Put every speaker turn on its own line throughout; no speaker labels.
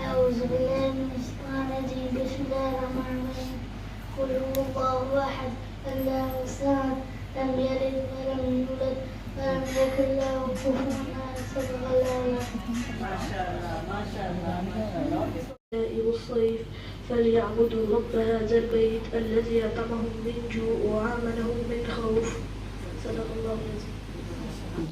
أعوذ بالله من الشيطان الرجيم بسم الله الرحمن الرحيم قل هو الله أحد الله الصمد لم يلد ولم يولد ولم يكن له كفوا أحد صدق الله العظيم. ما شاء الله ما شاء الله. والصيف فليعبدوا رب هذا البيت الذي أطعمهم من جوع وآمنهم من خوف صدق الله العظيم.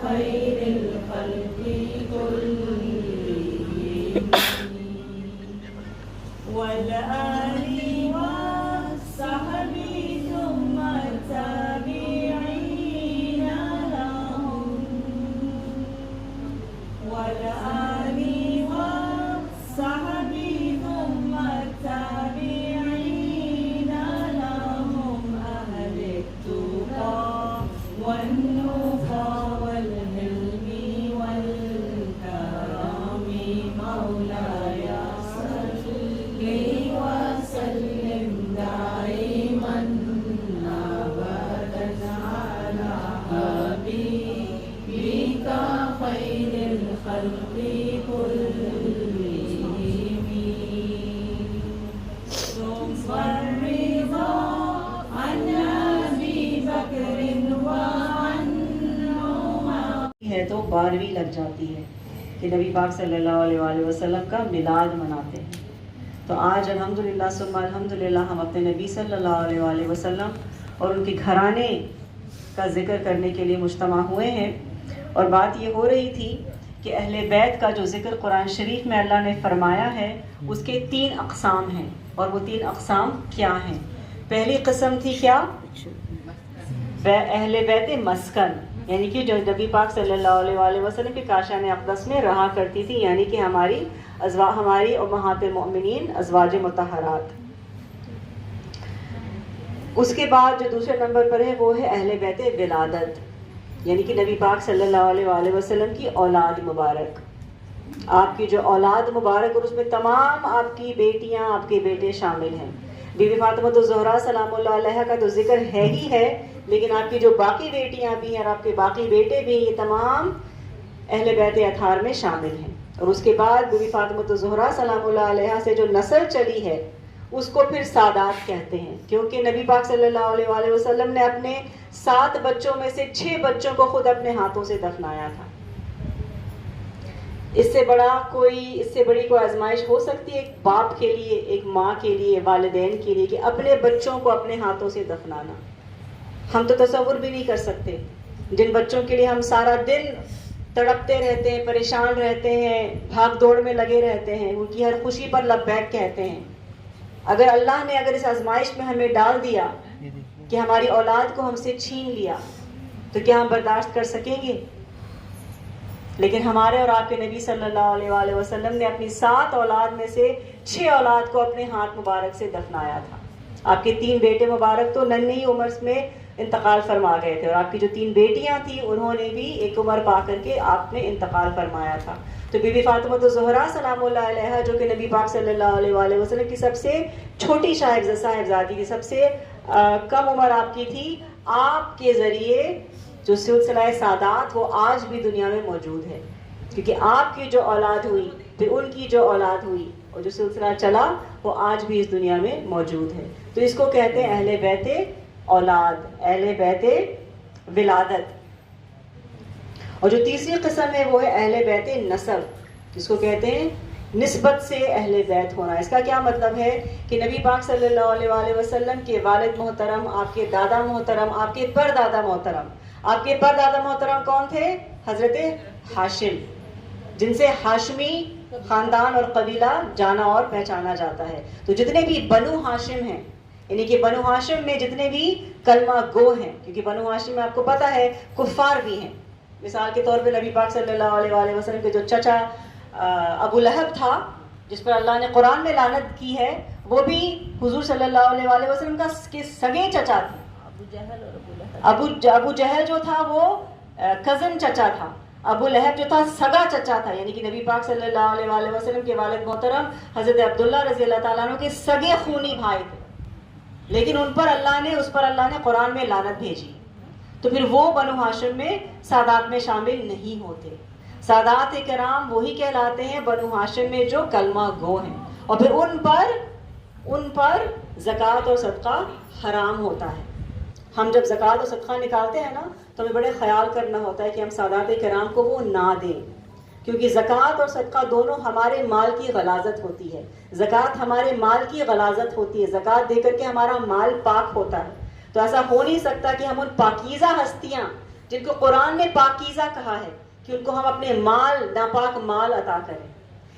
خير الخلق كلهم.
والآل والصحب ثم التابعين لهم والآل والصحب ثم التابعين لهم أهل التقى والنقى والحلم والكرم مولاي صل وسلم دائما أبدا على حبيبك خير الخلق كلهم ثم الرضا عن أبي بكر وعن عمر
ہے تو 12ویں لگ جاتی ہے کہ نبی پاک صلی اللہ علیہ وآلہ وسلم کا میلاد مناتے ہیں. تو آج الحمدللہ ثم الحمدللہ ہم اپنے نبی صلی اللہ علیہ وآلہ وسلم اور ان کے گھرانے کا ذکر کرنے کے لیے مجتمع ہوئے ہیں. اور بات یہ ہو رہی تھی کہ اہل بیت کا جو ذکر قرآن شریف میں اللہ نے فرمایا ہے اس کے 3 اقسام ہیں. اور وہ 3 اقسام کیا ہیں؟ پہلی قسم تھی کیا؟ اہل بیت مسکن، یعنی کہ جو نبی پاک صلی اللہ علیہ وآلہ وسلم کے کاشان اقدس میں رہا کرتی تھی، یعنی کہ ہماری امہات المؤمنین ازواج مطہرات. اس کے بعد جو دوسرے نمبر پر ہے وہ ہے اہل بیت ولادت، یعنی کہ نبی پاک صلی اللہ علیہ وآلہ وسلم کی اولاد مبارک، آپ کی جو اولاد مبارک، اور اس میں تمام آپ کی بیٹیاں، آپ کے بیٹے شامل ہیں. بی بی فاطمہ الزہرا سلام اللہ علیہ کا تو ذکر ہے ہی ہے، لیکن آپ کی جو باقی بیٹیاں بھی ہیں اور آپ کے باقی بیٹے بھی، یہ تمام اہل بیت اطہار میں شامل ہیں. اور اس کے بعد بی بی فاطمہ الزہرا سلام اللہ علیہ سے جو نسل چلی ہے اس کو پھر سادات کہتے ہیں، کیونکہ نبی پاک صلی اللہ علیہ وآلہ وسلم نے اپنے 7 بچوں میں سے 6 بچوں کو خود اپنے ہاتھوں سے دفنایا تھا. اس سے بڑی کوئی آزمائش ہو سکتی ہے ایک باپ کے لیے، ایک ماں کے لیے، والدین کے لیے، کہ اپنے بچوں کو اپنے ہاتھوں سے دفنانا؟ ہم تو تصور بھی نہیں کر سکتے. جن بچوں کے لیے ہم سارا دن تڑپتے رہتے ہیں، پریشان رہتے ہیں، بھاگ دوڑ میں لگے رہتے ہیں، ان کی ہر خوشی پر لبیک کہتے ہیں. اگر اللہ نے اس آزمائش میں ہمیں ڈال دیا کہ ہماری اولاد کو ہم سے چھین لیا، تو کیا ہم برداشت کر سکیں گے؟ لیکن ہمارے اور آپ کے نبی صلی اللہ علیہ وآلہ وسلم نے اپنی 7 اولاد میں سے 6 اولاد کو اپنے ہاتھ مبارک سے دفنایا تھا. آپ کے 3 بیٹے مبارک تو ننھی عمر میں انتقال فرما گئے تھے، اور آپ کی جو 3 بیٹیاں تھیں انہوں نے بھی ایک عمر پا کر کے آپ نے انتقال فرمایا تھا. تو بی بی فاطمہ الزہرا سلام اللہ علیہ، جو کہ نبی پاک صلی اللہ علیہ وآلہ وسلم کی سب سے چھوٹی صاحبزادی تھی، سب سے کم عمر آپ کی تھی، آپ کے ذریعے جو سلسلہ سادات وہ آج بھی دنیا میں موجود ہے. کیونکہ آپ کی جو اولاد ہوئی، پھر ان کی جو اولاد ہوئی، اور جو سلسلہ چلا وہ آج بھی اس دنیا میں موجود ہے. تو اس کو کہتے ہیں اہل بیت اولاد، اہل بیت ولادت. اور جو تیسری قسم ہے وہ ہے اہل بیت نسب، جس کو کہتے ہیں نسبت سے اہل بیت ہونا. اس کا کیا مطلب ہے کہ نبی پاک صلی اللہ علیہ وآلہ وسلم کے والد محترم، آپ کے دادا محترم، آپ کے پردادا محترم. آپ کے پردادا محترم کون تھے؟ حضرت ہاشم، جن سے ہاشمی خاندان اور قبیلہ جانا اور پہچانا جاتا ہے. تو جتنے بھی بنو ہاشم ہیں، یعنی کہ بنو ہاشم میں جتنے بھی کلمہ گو ہیں، کیونکہ بنو ہاشم میں آپ کو پتہ ہے کفار بھی ہیں. مثال کے طور پہ نبی پاک صلی اللہ علیہ وآلہ وسلم کے جو چچا ابو لہب تھا، جس پر اللہ نے قرآن میں لعنت کی ہے، وہ بھی حضور صلی اللہ علیہ وآلہ وسلم کا سگے چچا تھے. ابو جہل جو تھا وہ کزن چچا تھا، ابو لہب جو تھا سگا چچا تھا، یعنی کہ نبی پاک صلی اللہ علیہ وآلہ وسلم کے والد محترم حضرت عبداللہ رضی اللہ تعالیٰ عنہ کے سگے خونی بھائی تھے. لیکن اس پر اللہ نے قرآن میں لعنت بھیجی. تو پھر وہ بنو ہاشم میں سادات میں شامل نہیں ہوتے. سادات کرام وہی کہلاتے ہیں بنو ہاشم میں جو کلمہ گو ہیں، اور پھر ان پر زکوٰۃ اور صدقہ حرام ہوتا ہے. ہم جب زکوٰۃ اور صدقہ نکالتے ہیں نا، تو ہمیں بڑے خیال کرنا ہوتا ہے کہ ہم سادات کرام کو وہ نہ دیں، کیونکہ زکوٰۃ اور صدقہ دونوں ہمارے مال کی غلاظت ہوتی ہے. زکوٰۃ ہمارے مال کی غلاظت ہوتی ہے، زکوٰۃ دے کر کے ہمارا مال پاک ہوتا ہے. تو ایسا ہو نہیں سکتا کہ ہم ان پاکیزہ ہستیاں جن کو قرآن نے پاکیزہ کہا ہے کہ ان کو ہم اپنے مال، ناپاک مال عطا کریں.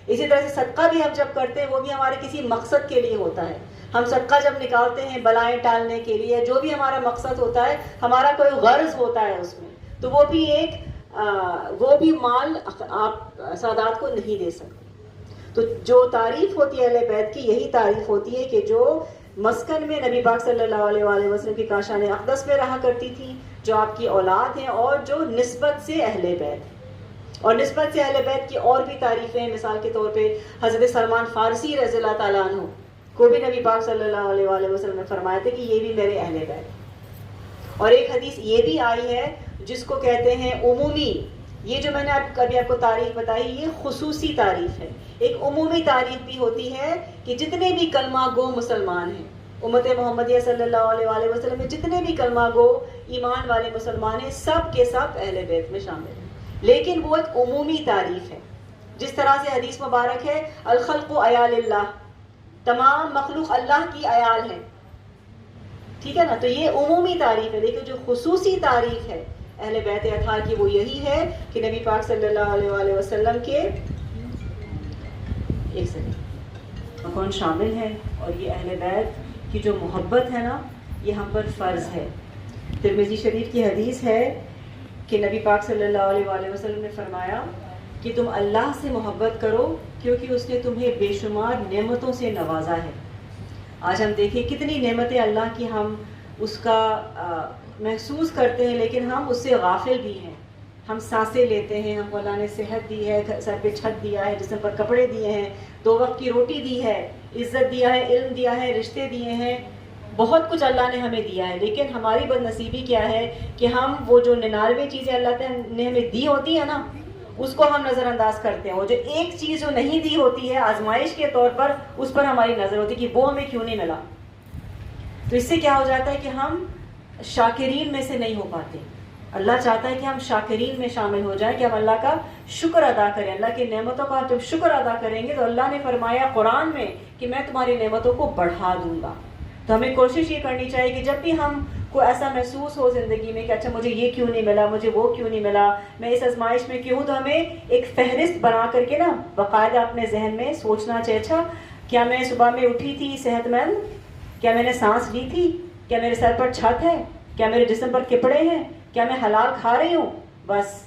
اسی طرح سے صدقہ بھی ہم جب کرتے ہیں وہ بھی ہمارے کسی مقصد کے لیے ہوتا ہے. ہم صدقہ جب نکالتے ہیں بلائیں ٹالنے کے لیے, جو بھی ہمارا مقصد ہوتا ہے, ہمارا کوئی غرض ہوتا ہے اس میں, تو وہ بھی مال آپ سادات کو نہیں دے سکتے. تو جو تعریف ہوتی ہے اہل بیت کی, یہی تعریف ہوتی ہے کہ جو مسکن میں نبی پاک صلی اللہ علیہ وآلہ وسلم کی کاشان اقدس میں رہا کرتی تھی, جو آپ کی اولاد ہیں, اور جو نسبت سے اہل بیت ہیں. اور نسبت سے اہل بیت کی اور بھی تعریفیں ہیں. مثال کے طور پہ حضرت سلمان فارسی رضی اللہ تعالیٰ عنہ کو بھی نبی پاک صلی اللہ علیہ وآلہ وسلم نے فرمایا تھا کہ یہ بھی میرے اہل بیت. اور ایک حدیث یہ بھی آئی ہے جس کو کہتے ہیں عمومی, یہ جو میں نے ابھی آپ کو تعریف بتائی یہ خصوصی تعریف ہے. ایک عمومی تعریف بھی ہوتی ہے کہ جتنے بھی کلمہ گو مسلمان ہیں, امت محمدیہ صلی اللہ علیہ وآلہ وسلم میں جتنے بھی کلمہ گو ایمان والے مسلمان ہیں, سب کے سب اہل بیت میں شامل ہیں. لیکن وہ ایک عمومی تعریف ہے. جس طرح سے حدیث مبارک ہے الخلق عیال اللہ, تمام مخلوق اللہ کی عیال ہے, ٹھیک ہے نا, تو یہ عمومی تعریف ہے. لیکن جو خصوصی تعریف ہے اہل بیت اطہار کی وہ یہی ہے کہ نبی پاک صلی اللہ علیہ وآلہ وسلم کے ایک سیکنڈ کون شامل ہے, اور یہ اہل بیت کی جو محبت ہے نا یہ ہم پر فرض ہے. ترمذی شریف کی حدیث ہے کہ نبی پاک صلی اللہ علیہ وآلہ وسلم نے فرمایا کہ تم اللہ سے محبت کرو کیونکہ اس نے تمہیں بے شمار نعمتوں سے نوازا ہے. آج ہم دیکھیں کتنی نعمتیں اللہ کی ہم اس کا محسوس کرتے ہیں, لیکن ہم اس سے غافل بھی ہیں. ہم سانسیں لیتے ہیں, ہم کو اللہ نے صحت دی ہے, سر پہ چھت دیا ہے, جسم پر کپڑے دیے ہیں, 2 وقت کی روٹی دی ہے, عزت دیا ہے, علم دیا ہے, رشتے دیے ہیں, بہت کچھ اللہ نے ہمیں دیا ہے. لیکن ہماری بد نصیبی کیا ہے کہ ہم وہ جو 99 چیزیں اللہ نے ہمیں دی ہوتی ہے نا اس کو ہم نظر انداز کرتے ہیں. وہ جو ایک چیز جو نہیں دی ہوتی ہے آزمائش کے طور پر, اس پر ہماری نظر ہوتی ہے کہ وہ ہمیں کیوں نہیں ملا. تو اس سے کیا ہو جاتا ہے کہ ہم شاکرین میں سے نہیں ہو پاتے. اللہ چاہتا ہے کہ ہم شاکرین میں شامل ہو جائیں, کہ ہم اللہ کا شکر ادا کریں. اللہ کی نعمتوں کا جب شکر ادا کریں گے تو اللہ نے فرمایا قرآن میں کہ میں تمہاری نعمتوں کو بڑھا دوں گا. تو ہمیں کوشش یہ کرنی چاہیے کہ جب بھی ہم کو ایسا محسوس ہو زندگی میں کہ اچھا مجھے یہ کیوں نہیں ملا, مجھے وہ کیوں نہیں ملا, میں اس آزمائش میں کیوں ہوں, تو ہمیں ایک فہرست بنا کر کے نا باقاعدہ اپنے ذہن میں سوچنا چاہیے, اچھا کیا میں صبح میں اٹھی تھی صحت مند, کیا میں نے سانس لی تھی, کیا میرے سر پر چھت ہے, کیا میرے جسم پر کپڑے ہیں, کیا میں حلال کھا رہی ہوں. بس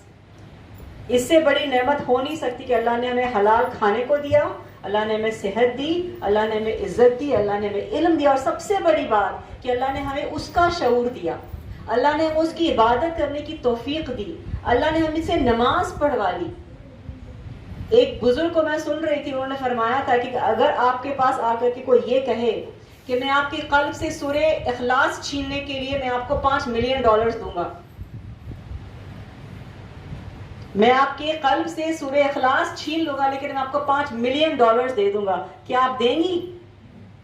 اس سے بڑی نعمت ہو نہیں سکتی کہ اللہ نے ہمیں حلال کھانے کو دیا, اللہ نے ہمیں صحت دی, اللہ نے ہمیں عزت دی, اللہ نے ہمیں علم دیا, اور سب سے بڑی بات کہ اللہ نے ہمیں اس کا شعور دیا, اللہ نے ہمیں اس کی عبادت کرنے کی توفیق دی, اللہ نے ہم سے نماز پڑھوا لی. ایک بزرگ کو میں سن رہی تھی, انہوں نے فرمایا تھا کہ اگر آپ کے پاس آ کر کے کوئی یہ کہے کہ میں آپ کے قلب سے سورہ اخلاص چھیننے کے لیے میں آپ کو $5 ملین دوں گا, میں آپ کے قلب سے سورہ اخلاص چھین لوں گا لیکن میں آپ کو $5 ملین دے دوں گا, کیا آپ دیں گی؟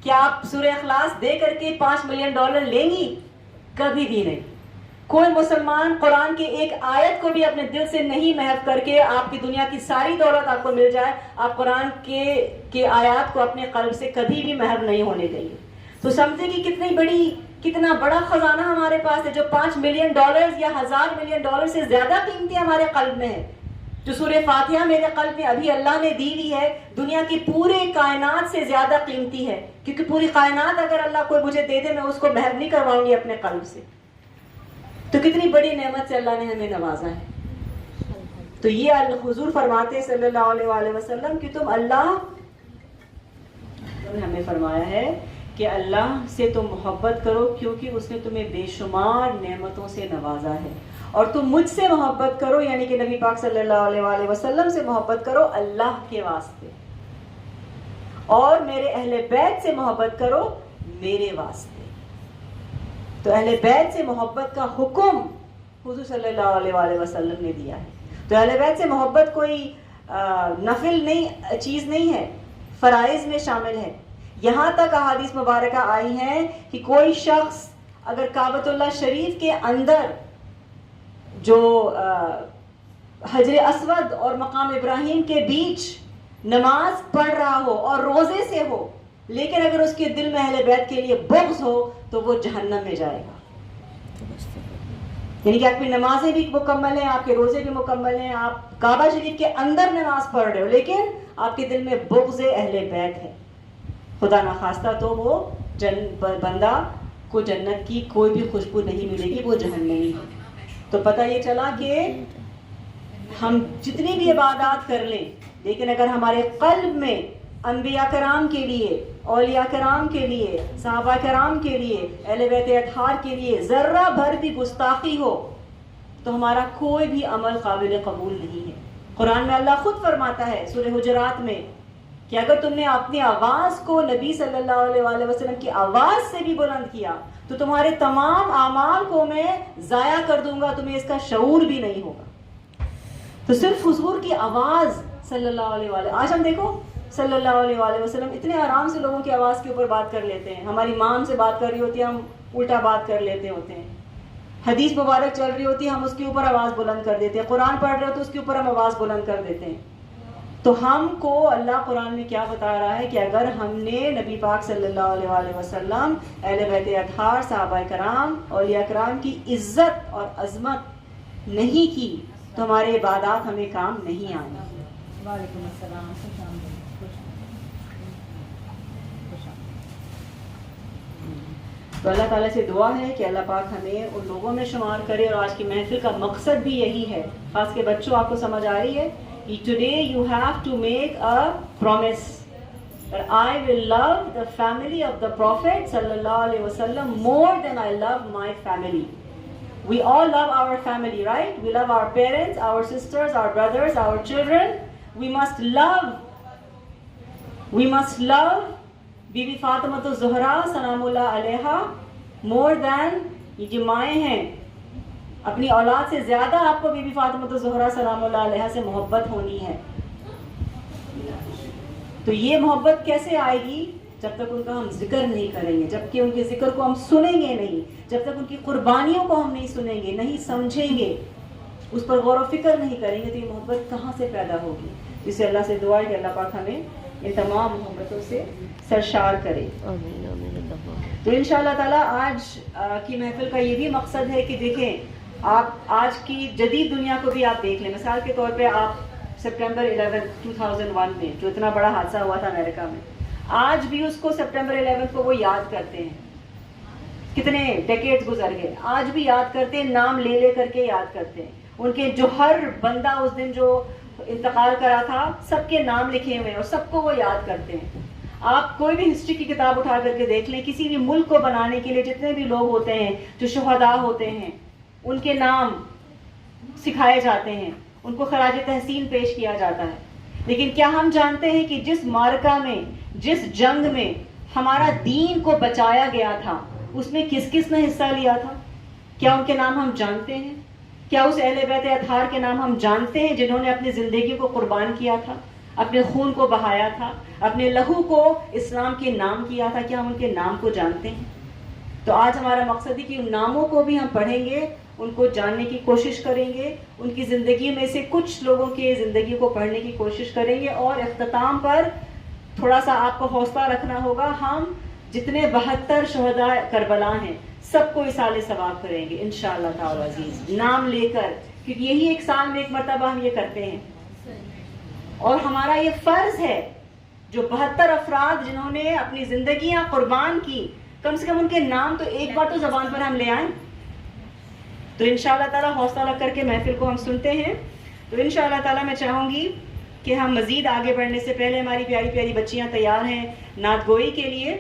کیا آپ سورہ اخلاص دے کر کے $5 ملین لیں گی؟ کبھی بھی نہیں. کوئی مسلمان قرآن کے ایک آیت کو بھی اپنے دل سے نہیں محو کر کے آپ کی دنیا کی ساری دولت آپ کو مل جائے, آپ قرآن کے آیات کو اپنے قلب سے کبھی بھی محو نہیں ہونے دیں گے. تو سمجھے کہ کتنا بڑا خزانہ ہمارے پاس ہے جو $5 ملین یا $1000 ملین سے زیادہ قیمتی ہمارے قلب میں ہے. جو سورہ فاتحہ میرے قلب میں ابھی اللہ نے دی ہوئی ہے, دنیا کی پورے کائنات سے زیادہ قیمتی ہے, کیونکہ پوری کائنات اگر اللہ کوئی مجھے دے دے میں اس کو محو نہیں کرواؤں گی اپنے قلب سے. تو کتنی بڑی نعمت سے اللہ نے ہمیں نوازا ہے. تو یہ حضور فرماتے ہیں صلی اللہ علیہ وآلہ وسلم کہ تم اللہ نے ہمیں فرمایا ہے کہ اللہ سے تم محبت کرو کیونکہ اس نے تمہیں بے شمار نعمتوں سے نوازا ہے, اور تم مجھ سے محبت کرو یعنی کہ نبی پاک صلی اللہ علیہ وآلہ وسلم سے محبت کرو اللہ کے واسطے, اور میرے اہل بیت سے محبت کرو میرے واسطے. تو اہل بیت سے محبت کا حکم حضور صلی اللہ علیہ وآلہ وسلم نے دیا ہے. تو اہل بیت سے محبت کوئی نفل چیز نہیں ہے, فرائض میں شامل ہے. یہاں تک احادیث مبارکہ آئی ہیں کہ کوئی شخص اگر کعبۃ اللہ شریف کے اندر جو حجر اسود اور مقام ابراہیم کے بیچ نماز پڑھ رہا ہو اور روزے سے ہو, لیکن اگر اس کے دل میں اہل بیت کے لیے بغض ہو تو وہ جہنم میں جائے گا. یعنی کہ آپ کی نمازیں بھی مکمل ہیں, آپ کے روزے بھی مکمل ہیں, آپ کعبہ شریف کے اندر نماز پڑھ رہے ہو, لیکن آپ کے دل میں بغض اہل بیت ہے, خدا نخواستہ تو وہ بندہ کو جنت کی کوئی بھی خوشبو نہیں ملے گی, وہ جہنمی ہے. تو پتہ یہ چلا کہ ہم جتنی بھی عبادات کر لیں, لیکن اگر ہمارے قلب میں انبیاء کرام کے لیے, اولیاء کرام کے لیے, صحابہ کرام کے لیے, اہل بیت اطہار کے لیے ذرہ بھر بھی گستاخی ہو تو ہمارا کوئی بھی عمل قابل قبول نہیں ہے. قرآن میں اللہ خود فرماتا ہے سورہ حجرات میں کہ اگر تم نے اپنی آواز کو نبی صلی اللہ علیہ وآلہ وسلم کی آواز سے بھی بلند کیا تو تمہارے تمام اعمال کو میں ضائع کر دوں گا, تمہیں اس کا شعور بھی نہیں ہوگا. تو صرف حضور کی آواز صلی اللہ علیہ وآلہ, آج ہم دیکھو صلی اللہ علیہ وآلہ وسلم اتنے آرام سے لوگوں کی آواز کے اوپر بات کر لیتے ہیں. ہماری ماں ہم سے بات کر رہی ہوتی ہے, ہم الٹا بات کر لیتے ہوتے ہیں. حدیث مبارک چل رہی ہوتی ہے, ہم اس کے اوپر آواز بلند کر دیتے ہیں. قرآن پڑھ رہے ہوتے اس کے اوپر ہم آواز بلند کر دیتے ہیں. تو ہم کو اللہ قرآن میں کیا بتا رہا ہے کہ اگر ہم نے نبی پاک صلی اللہ علیہ وآلہ وسلم, اہل بیت اطہار, صحابہ کرام, اولیاء کرام کی عزت اور عظمت نہیں کی تو ہمارے عبادات ہمیں کام نہیں آنے.
وعلیکم السلام.
تو اللہ تعالیٰ سے دعا ہے کہ اللہ پاک ہمیں ان لوگوں میں شمار کرے. اور آج کی محفل کا مقصد بھی یہی ہے, خاص کے بچوں, آپ کو سمجھ آ رہی ہے کہ today you have to make a promise that I will love the family of the Prophet sallallahu alaihi wasallam more than I love my family. We all love our family, right? We love our parents, our sisters, our brothers, our children. We must love Bibi Fatima al-Zahra سلام اللہ علیہا more than, یہ جو مائیں ہیں اپنی اولاد سے زیادہ آپ کو بی بی فاطمہ الزہرا سلام اللہ علیہا سے محبت ہونی ہے. تو یہ محبت کیسے آئے گی؟ جب تک ان کا ہم ذکر نہیں کریں گے, جب کہ ان کے ذکر کو ہم سنیں گے نہیں, جب تک ان کی قربانیوں کو ہم نہیں سنیں گے, نہیں سمجھیں گے, اس پر غور و فکر نہیں کریں گے, تو یہ محبت کہاں سے پیدا ہوگی؟ جس سے اللہ سے دعا ہے کہ اللہ پاک ہمیں ان تمام محبتوں سے سرشار کرے. تو انشاءاللہ تعالیٰ آج کی محفل کا یہ بھی مقصد ہے کہ دیکھیں, آپ آج کی جدید دنیا کو بھی آپ دیکھ لیں. مثال کے طور پہ آپ سپٹمبر 11 2001 میں جو اتنا بڑا حادثہ ہوا تھا امریکہ میں, آج بھی اس کو سپٹمبر 11 کو وہ یاد کرتے ہیں. کتنے ڈیکیڈز گزر گئے, آج بھی یاد کرتے ہیں, نام لے لے کر کے یاد کرتے ہیں. ان کے جو ہر بندہ اس دن جو انتقال کرا تھا سب کے نام لکھے ہوئے ہیں اور سب کو وہ یاد کرتے ہیں. آپ کوئی بھی ہسٹری کی کتاب اٹھا کر کے دیکھ لیں, کسی بھی ملک کو بنانے کے لیے جتنے بھی لوگ ہوتے ہیں, جو شہداء ہوتے ہیں, ان کے نام سکھائے جاتے ہیں, ان کو خراج تحسین پیش کیا جاتا ہے. لیکن کیا ہم جانتے ہیں کہ جس معرکہ میں, جس جنگ میں ہمارا دین کو بچایا گیا تھا, اس میں کس کس نے حصہ لیا تھا؟ کیا ان کے نام ہم جانتے ہیں؟ کیا اس اہل بیت اطہار کے نام ہم جانتے ہیں جنہوں نے اپنی زندگی کو قربان کیا تھا, اپنے خون کو بہایا تھا, اپنے لہو کو اسلام کے نام کیا تھا؟ کیا ہم ان کے نام کو جانتے ہیں؟ تو آج ہمارا مقصد ہے کہ ان ناموں کو بھی ہم پڑھیں گے, ان کو جاننے کی کوشش کریں گے, ان کی زندگی میں سے کچھ لوگوں کی زندگی کو پڑھنے کی کوشش کریں گے. اور اختتام پر تھوڑا سا آپ کو حوصلہ رکھنا ہوگا, ہم جتنے 72 شہداء کربلا ہیں سب کو اصال ثواب کریں گے انشاءاللہ تعالی عزیز, نام لے کر, کیونکہ یہی ایک سال میں ایک مرتبہ ہم یہ کرتے ہیں. اور ہمارا یہ فرض ہے, جو 72 افراد جنہوں نے اپنی زندگیاں قربان کی, کم سے کم ان کے نام تو ایک بار تو زبان پر ہم لے آئیں. تو انشاءاللہ تعالی حوصلہ رکھ کر کے محفل کو ہم سنتے ہیں. تو انشاءاللہ تعالی میں چاہوں گی کہ ہم مزید آگے بڑھنے سے پہلے, ہماری پیاری پیاری بچیاں تیار ہیں نعت گوئی کے لیے,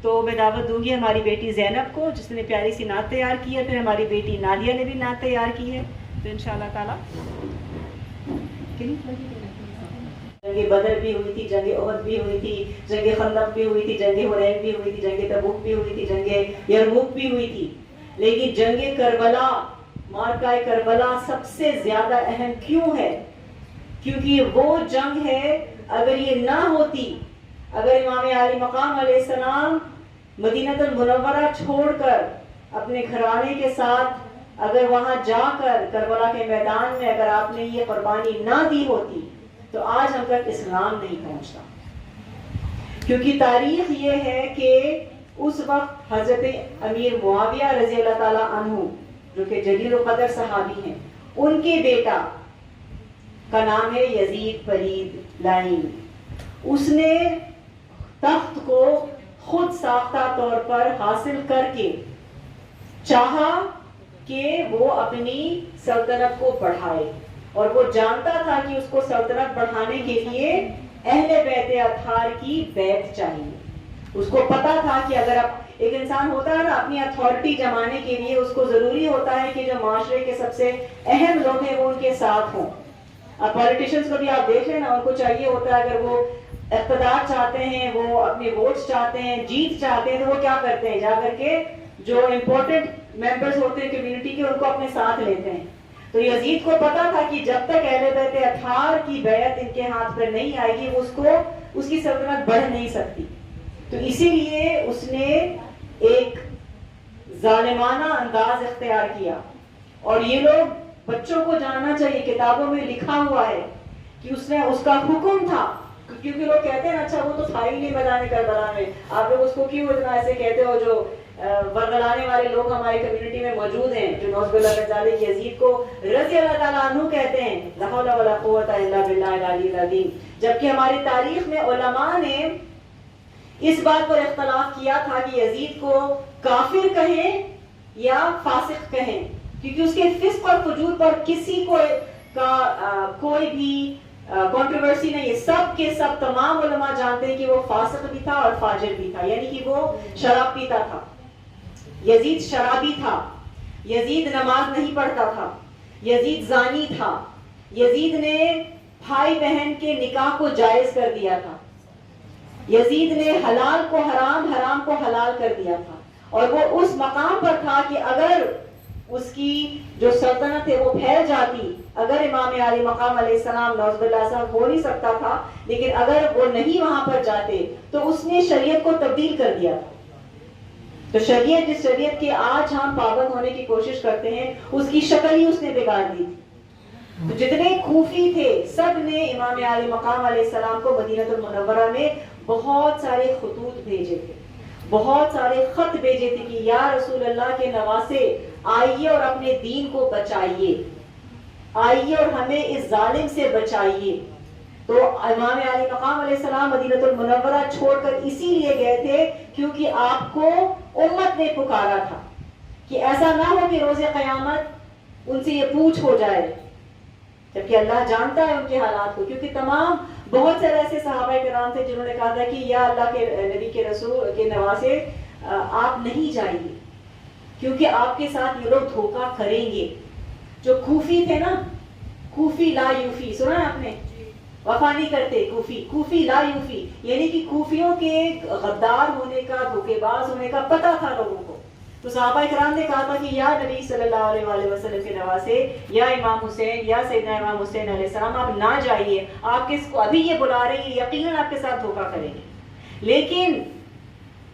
تو میں دعوت دوں گی ہماری بیٹی زینب کو جس نے پیاری سی نعت تیار کی ہے, پھر ہماری بیٹی نادیہ نے بھی نعت تیار کی ہے. تو انشاءاللہ تعالی جنگ بدر بھی ہوئی تھی, جنگ احد بھی ہوئی تھی, جنگ خندق بھی ہوئی تھی, جنگ حنین بھی ہوئی تھی, جنگ تبوک بھی ہوئی تھی, جنگ یرموک بھی ہوئی تھی, لیکن جنگ کربلا, معرکہ کربلا سب سے زیادہ اہم کیوں ہے؟ کیونکہ وہ جنگ ہے, اگر یہ نہ ہوتی, اگر امام عالی مقام علیہ السلام مدینہ المنورہ چھوڑ کر اپنے گھرانے کے ساتھ اگر وہاں جا کر کربلا کے میدان میں اگر آپ نے یہ قربانی نہ دی ہوتی تو آج ہم تک اسلام نہیں پہنچتا. کیونکہ تاریخ یہ ہے کہ اس وقت حضرت امیر معاویہ رضی اللہ تعالیٰ عنہ جو کہ جلیل القدر صحابی ہیں، ان کے بیٹا کا نام ہے یزید فرید لائن. اس نے تخت کو خود ساختہ طور پر حاصل کر کے چاہا کہ وہ اپنی سلطنت کو بڑھائے، اور وہ جانتا تھا کہ اس کو سلطنت بڑھانے کے لیے اہل بیت اطہار کی بیعت چاہیے. اس کو پتا تھا کہ اگر ایک انسان ہوتا ہے نا اپنی اتھارٹی جمانے کے لیے اس کو ضروری ہوتا ہے کہ جو معاشرے کے سب سے اہم لوگ ہیں وہ ان کے ساتھ ہوں. اب پولیٹیشنز کو بھی آپ دیکھ لیں نا، ان کو چاہیے ہوتا ہے اگر وہ اقتدار چاہتے ہیں، وہ اپنے ووٹس چاہتے ہیں، جیت چاہتے ہیں، تو وہ کیا کرتے ہیں، جا کر کے جو امپورٹنٹ ممبرز ہوتے ہیں کمیونٹی کے ان کو اپنے ساتھ لیتے ہیں. تو یزید کو پتا تھا کہ جب تک اہل بیت اطہار کی بیعت ان کے ہاتھ پر نہیں آئے گی اس کی سلطنت بڑھ نہیں سکتی. تو اسی لیے اس نے ایک ظالمانہ انداز اختیار کیا. اور یہ لوگ بچوں کو جاننا چاہیے، کتابوں میں لکھا ہوا ہے کہ اس کا حکم تھا، کیونکہ لوگ کہتے ہیں اچھا وہ تو تھا ہی نہیں میدان کربلا میں، آپ لوگ اس کو کیوں اتنا ایسے کہتے ہو؟ جو ورگلانے والے لوگ ہماری کمیونٹی میں موجود ہیں جو نوز باللہ کا ذالک یزید کو رضی اللہ تعالیٰ عنہ کہتے ہیں، لا حول ولا قوت الا باللہ العلی العظیم. جبکہ ہماری تاریخ میں علماء نے اس بات پر اختلاف کیا تھا کہ یزید کو کافر کہیں یا فاسق کہیں، کیونکہ اس کے فسق اور فجور پر کسی کو کوئی بھی کنٹروورسی نہیں ہے. سب کے سب تمام علماء جانتے ہیں کہ وہ فاسق بھی تھا اور فاجر بھی تھا، یعنی کہ وہ شراب پیتا تھا. یزید شرابی تھا، یزید نماز نہیں پڑھتا تھا، یزید زانی تھا، یزید نے بھائی بہن کے نکاح کو جائز کر دیا تھا، یزید نے حلال کو حرام، حرام کو حلال کر دیا تھا. اور وہ اس مقام پر تھا کہ اگر اس کی جو سلطنت ہے وہ پھیل جاتی، اگر امام علی مقام علیہ السلام نعوذ باللہ صاحب ہو نہیں سکتا تھا، لیکن اگر وہ نہیں وہاں پر جاتے تو اس نے شریعت کو تبدیل کر دیا تھا. تو شریعت جس شریعت کے آج ہم پابند ہونے کی کوشش کرتے ہیں اس کی شکل ہی اس نے بگاڑ دی تھی. تو جتنے کوفی تھے سب نے امام علی مقام علیہ السلام کو مدینہ المنورہ میں بہت سارے خطوط بھیجے تھے، بہت سارے خط بھیجے تھے کہ یا رسول اللہ کے نواسے آئیے اور اپنے دین کو بچائیے، آئیے اور ہمیں اس ظالم سے بچائیے. تو امام علی مقام علیہ السلام مدینہ المنورہ چھوڑ کر اسی لیے گئے تھے کیونکہ آپ کو امت نے پکارا تھا کہ ایسا نہ ہو کہ روز قیامت ان سے یہ پوچھ ہو جائے، جبکہ اللہ جانتا ہے ان کے حالات کو. کیونکہ تمام بہت سے ایسے صحابہ کرام تھے جنہوں نے کہا تھا کہ یا اللہ کے نبی کے رسول کے نواسے آپ نہیں جائیے کیونکہ آپ کے ساتھ یہ لوگ دھوکہ کریں گے. جو کوفی تھے نا، کوفی لا یوفی، سنا ہے آپ نے؟ وفا نہیں کرتے کوفی، کوفی لا یوفی، یعنی کہ کوفیوں کے غدار ہونے کا، دھوکے باز ہونے کا پتہ تھا لوگوں کو. تو صحابہ کرام نے کہا تھا کہ یا نبی صلی اللہ علیہ وآلہ وسلم کے نواسے، یا امام حسین، یا سیدنا امام حسین علیہ السلام، آپ نہ جائیے، آپ کس کو ابھی یہ بلا رہے ہیں، یقیناً آپ کے ساتھ دھوکہ کریں گے. لیکن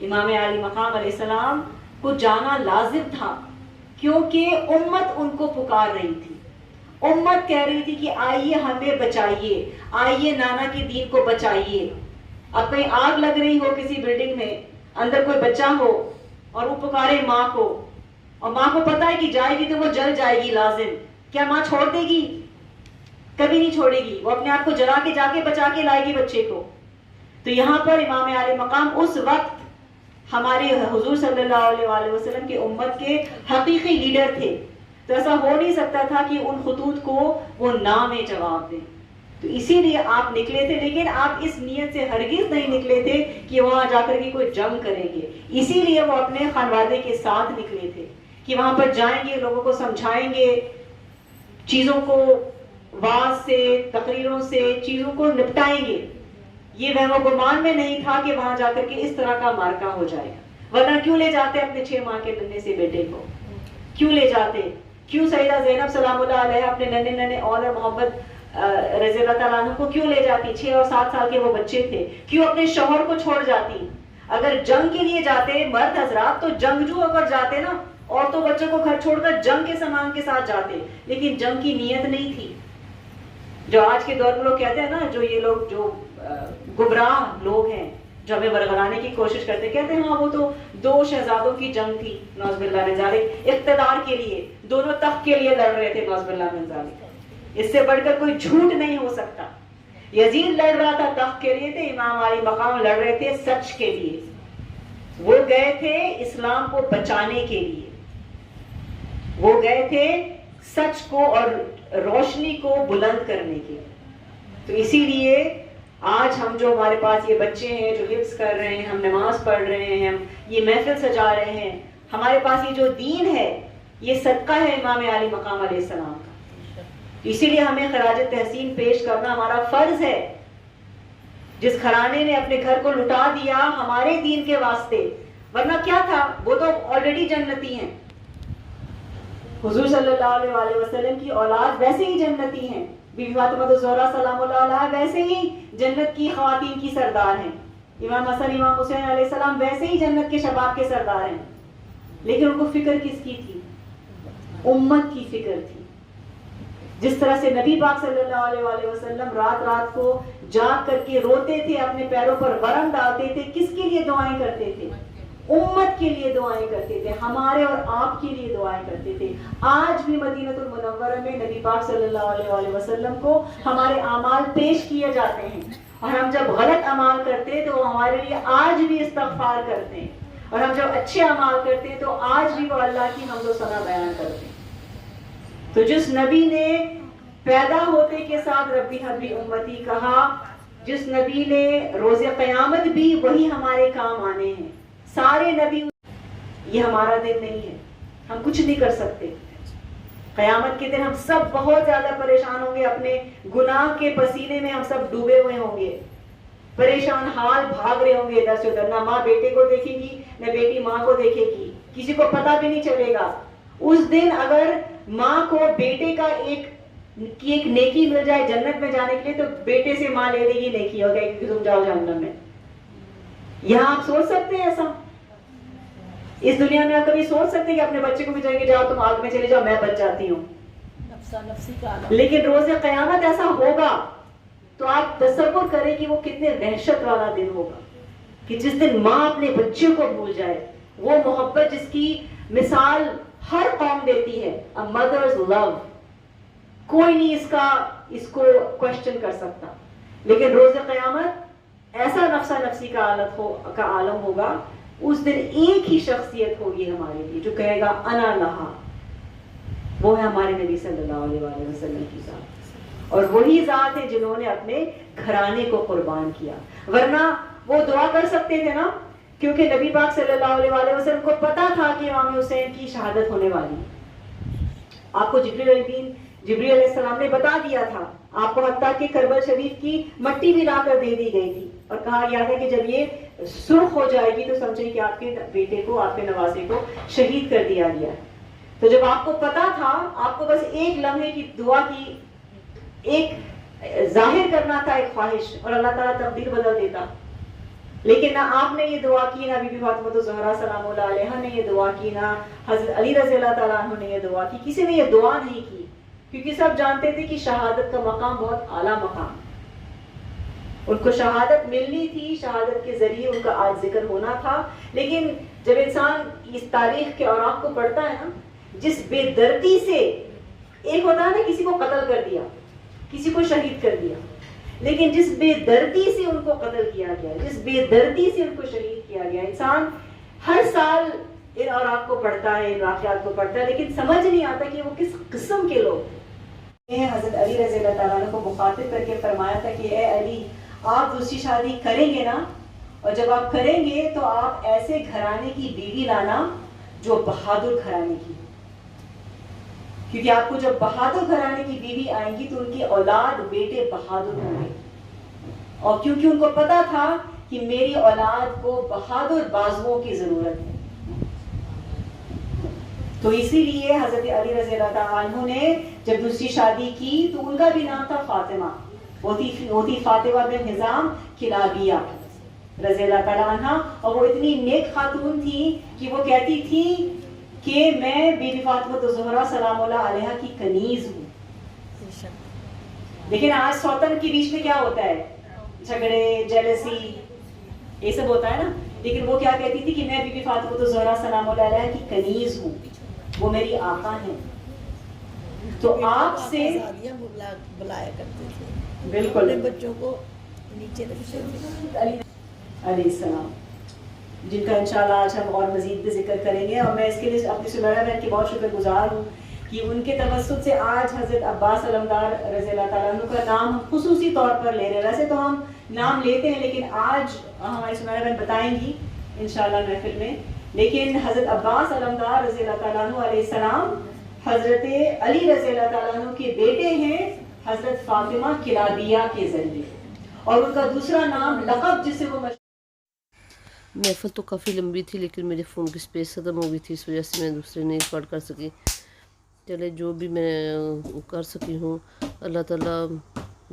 امام علی مقام علیہ السلام کو جانا لازم تھا کیونکہ امت ان کو پکار رہی تھی. امت کہہ رہی تھی کہ آئیے ہمیں بچائیے، آئیے نانا کے دین کو بچائیے. اب کہیں آگ لگ رہی ہو کسی بلڈنگ میں، اندر کوئی بچہ ہو اور وہ پکارے ماں کو، اور ماں کو پتا ہے کہ جائے گی تو وہ جل جائے گی لازم، کیا ماں چھوڑ دے گی؟ کبھی نہیں چھوڑے گی، وہ اپنے آپ کو جلا کے جا کے بچا کے لائے گی بچے کو. تو یہاں پر امام علی مقام اس وقت ہمارے حضور صلی اللہ علیہ وآلہ وسلم کی امت کے حقیقی لیڈر تھے. تو ایسا ہو نہیں سکتا تھا کہ ان خطوط کو وہ نہ میں جواب دیں. تو اسی لیے آپ نکلے تھے، لیکن آپ اس نیت سے ہرگز نہیں نکلے تھے کہ وہاں جا کر کے کوئی جنگ کریں گے. اسی لیے وہ اپنے خانوادے کے ساتھ نکلے تھے کہ وہاں پر جائیں گے، لوگوں کو سمجھائیں گے، چیزوں کو واعظ سے، تقریروں سے چیزوں کو نپٹائیں گے. یہ وہم و گمان میں نہیں تھا کہ وہاں جا کر کے اس طرح کا مارکا ہو جائے گا. ورنہ کیوں لے جاتے اپنے 6 ماہ کے ننھے سے بیٹے کو؟ کیوں لے جاتے؟ کیوں سیدہ زینب سلام اللہ علیہ اپنے ننھے ننھے اور محمد رضی اللہ تعالیٰ عنہ کو کیوں لے جاتی؟ 6 اور 7 سال کے وہ بچے تھے. کیوں اپنے شوہر کو چھوڑ جاتی؟ اگر جنگ کے لیے جاتے مرد حضرات تو جنگجو ہو کر جاتے نا، عورتوں بچوں کو گھر چھوڑ کر جنگ کے سامان کے ساتھ جاتے، لیکن جنگ کی نیت نہیں تھی. جو آج کے دور میں لوگ کہتے ہیں نا، جو یہ لوگ جو گمراہ لوگ ہیں، جو ہمیں ورگلانے کی کوشش کرتے، کہتے ہیں ہاں وہ تو 2 شہزادوں کی جنگ تھی، نعوذ باللہ من ذالک، اقتدار کے لیے، دونوں تخت کے لیے لڑ رہے تھے، نعوذ باللہ من ذالک۔ اس سے بڑھ کر کوئی جھوٹ نہیں ہو سکتا۔ یزید لڑ رہا تھا تخت کے لیے، تھے امام علی مقام لڑ رہے تھے سچ کے لیے، وہ گئے تھے اسلام کو بچانے کے لیے، وہ گئے تھے سچ کو اور روشنی کو بلند کرنے کے۔ تو اسی لیے آج ہم جو ہمارے پاس یہ بچے ہیں جو حفظ کر رہے ہیں، ہم نماز پڑھ رہے ہیں، ہم یہ محفل سجا رہے ہیں، ہمارے پاس یہ جو دین ہے یہ صدقہ ہے امام علی مقام علیہ السلام کا۔ اسی لیے ہمیں خراج تحسین پیش کرنا ہمارا فرض ہے۔ جس گھرانے نے اپنے گھر کو لٹا دیا ہمارے دین کے واسطے، ورنہ کیا تھا، وہ تو آلریڈی جنتی ہیں۔ حضور صلی اللہ علیہ وسلم کی اولاد ویسے ہی جنتی ہیں، بی بی فاطمہ الزہرا سلام اللہ علیہا ویسے ہی جنت کی خواتین کی سردار ہیں، امام حسن امام حسین علیہ السلام ویسے ہی جنت کے شباب کے سردار ہیں، لیکن ان کو فکر کس کی تھی؟ امت کی فکر تھی۔ جس طرح سے نبی پاک صلی اللہ علیہ وسلم رات رات کو جاگ کر کے روتے تھے، اپنے پیروں پر ورم ڈالتے تھے، کس کے لیے دعائیں کرتے تھے؟ امت کے لیے دعائیں کرتے تھے، ہمارے اور آپ کے لیے دعائیں کرتے تھے۔ آج بھی مدینہ المنورہ میں نبی پاک صلی اللہ علیہ وسلم کو ہمارے اعمال پیش کیے جاتے ہیں، اور ہم جب غلط اعمال کرتے ہیں تو وہ ہمارے لیے آج بھی استغفار کرتے ہیں، اور ہم جب اچھے اعمال کرتے ہیں تو آج بھی وہ اللہ کی حمد و ثنا بیان کرتے ہیں۔ تو جس نبی نے پیدا ہوتے کے ساتھ ربی حبی امتی کہا، جس نبی نے روز قیامت بھی وہی ہمارے کام آنے ہیں، سارے نبی، یہ ہمارا دن نہیں ہے، ہم کچھ نہیں کر سکتے۔ قیامت کے دن ہم سب بہت زیادہ پریشان ہوں گے، اپنے گناہ کے پسینے میں ہم سب ڈوبے ہوئے ہوں گے، پریشان حال بھاگ رہے ہوں گے ادھر سے ادھر، نہ ماں بیٹے کو دیکھے گی نہ بیٹی ماں کو دیکھے گی، کسی کو پتہ بھی نہیں چلے گا۔ اس دن اگر ماں کو بیٹے کا ایک نیکی مل جائے جنت میں جانے کے لیے، تو بیٹے سے ماں لے لے گی نیکی، ہو گئی کہ تم جاؤ جہنم میں۔ یہاں آپ سوچ سکتے ہیں ایسا؟ اس دنیا میں آپ کبھی سوچ سکتے ہیں کہ اپنے بچے کو بھی کہیں گے جاؤ تم آگ میں چلے جاؤ، میں بچ جاتی ہوں؟
نفسی کا عالم۔
لیکن روز قیامت ایسا ہوگا تو آپ تصور کریں کہ وہ کتنے وحشت والا دن ہوگا، کہ جس دن ماں اپنے بچے کو بھول جائے، وہ محبت جس کی مثال ہر قوم دیتی ہے، a mother's love، کوئی نہیں اس کو کوشچن کر سکتا۔ لیکن روز قیامت ایسا نفسا نفسی کا عالم ہوگا، اس دن ایک ہی شخصیت ہوگی ہمارے لیے جو کہے گا انا لہا، وہ ہے ہمارے نبی صلی اللہ علیہ وسلم کی ذات، اور وہی ذات ہے جنہوں نے اپنے گھرانے کو قربان کیا۔ ورنہ وہ دعا کر سکتے تھے نا، کیونکہ نبی پاک صلی اللہ علیہ وسلم کو پتا تھا کہ امام حسین کی شہادت ہونے والی ہے۔ آپ کو جبریل علیہ السلام نے بتا دیا تھا، آپ کو حتیٰ کہ کربل شریف کی مٹی بھی لا کر دے دی گئی تھی، اور کہا گیا تھا کہ جب یہ سرخ ہو جائے گی تو سمجھیں کہ آپ کے بیٹے کو، آپ کے نواسے کو شہید کر دیا گیا ہے۔ تو جب آپ کو پتا تھا، آپ کو بس ایک لمحے کی دعا کی ایک ظاہر کرنا تھا، ایک خواہش، اور اللہ تعالیٰ تقدیر بدل دیتا۔ لیکن نہ آپ نے یہ دعا کی، نہ بی بی فاطمہ الزہرا سلام اللہ علیہا نے یہ دعا کی، نہ حضرت علی رضی اللہ تعالیٰ عنہ نے یہ دعا کی، کسی نے یہ دعا نہیں کی، کیونکہ سب جانتے تھے کہ شہادت کا مقام بہت اعلیٰ مقام، ان کو شہادت ملنی تھی، شہادت کے ذریعے ان کا آج ذکر ہونا تھا۔ لیکن جب انسان اس تاریخ کے اوراق کو پڑھتا ہے نا، جس بے دردی سے، ایک ہوتا ہے نا کسی کو قتل کر دیا، کسی کو شہید کر دیا، لیکن جس بے دردی سے ان کو قتل کیا گیا، جس بے دردی سے ان کو شہید کیا گیا، انسان ہر سال ان اوراق کو پڑھتا ہے، ان واقعات کو پڑھتا ہے، لیکن سمجھ نہیں آتا کہ وہ کس قسم کے لوگ ہیں۔ حضرت علی رضی اللہ تعالیٰ عنہ کو مخاطب کر کے فرمایا تھا کہ اے علی، آپ دوسری شادی کریں گے نا، اور جب آپ کریں گے تو آپ ایسے گھرانے کی بیوی لانا جو بہادر گھرانے کی، کیونکہ آپ کو جب بہادر گھرانے کی بیوی آئیں گی تو ان کی اولاد بیٹے بہادر ہوں گے، اور کیونکہ ان کو پتا تھا کہ میری اولاد کو بہادر بازوؤں کی ضرورت ہے، تو اسی لیے حضرت علی رضی اللہ تعالیٰ عنہ نے جب دوسری شادی کی تو ان کا بھی نام تھا فاطمہ، وہ تھی فاطمہ بن حزام کلابیہ رضی اللہ تعالیٰ عنہ، اور وہ اتنی نیک خاتون تھی کہ وہ کہتی تھی کہ میں بی بی فاطمہ الزہرا سلام اللہ علیہا کی کنیز ہوں۔ لیکن آج سوتن کے بیچ میں کیا ہوتا ہے؟ جھگڑے، جیلسی، یہ سب ہوتا ہے نا. لیکن وہ کیا کہتی تھی کہ میں بی بی فاطمہ الزہرا سلام اللہ علیہا کی کنیز ہوں, وہ میری آقا ہیں. تو آپ سے
بلایا کرتے تھے
بالکل
اپنے بچوں کو نیچے رکھتے تھے.
علیہ السلام, جن کا انشاءاللہ آج ہم اور مزید بھی ذکر کریں گے. اور میں اس کے لیے اپنی سمیرہ بہن کی بہت شکر گزار ہوں کہ ان کے توسط سے آج حضرت عباس علمدار رضی اللہ تعالیٰ عنہ کا نام ہم خصوصی طور پر لے رہے ہیں. ویسے تو ہم نام لیتے ہیں لیکن آج ہماری سمیرہ بہن بتائیں گی انشاءاللہ محفل میں. لیکن حضرت عباس علمدار رضی اللہ تعالیٰ عنہ علیہ السلام حضرت علی رضی اللہ تعالیٰ عنہ کے بیٹے ہیں حضرت فاطمہ کلابیہ کے ذریعے, اور ان کا دوسرا نام لقب جسے وہ
محفل تو کافی لمبی تھی لیکن میرے فون کی اسپیس ختم ہو گئی تھی, اس وجہ سے میں دوسرے نہیں ریکارڈ کر سکی. چلے جو بھی میں کر سکی ہوں اللہ تعالیٰ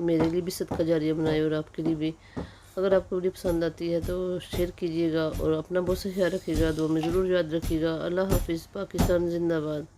میرے لیے بھی صدقہ جاریہ بنائے اور آپ کے لیے بھی. اگر آپ کو ویڈیو پسند آتی ہے تو شیئر کیجیے گا اور اپنا بہت سا خیال رکھیے گا, دعا میں ضرور یاد رکھیے گا. اللہ حافظ. پاکستان زندہ باد.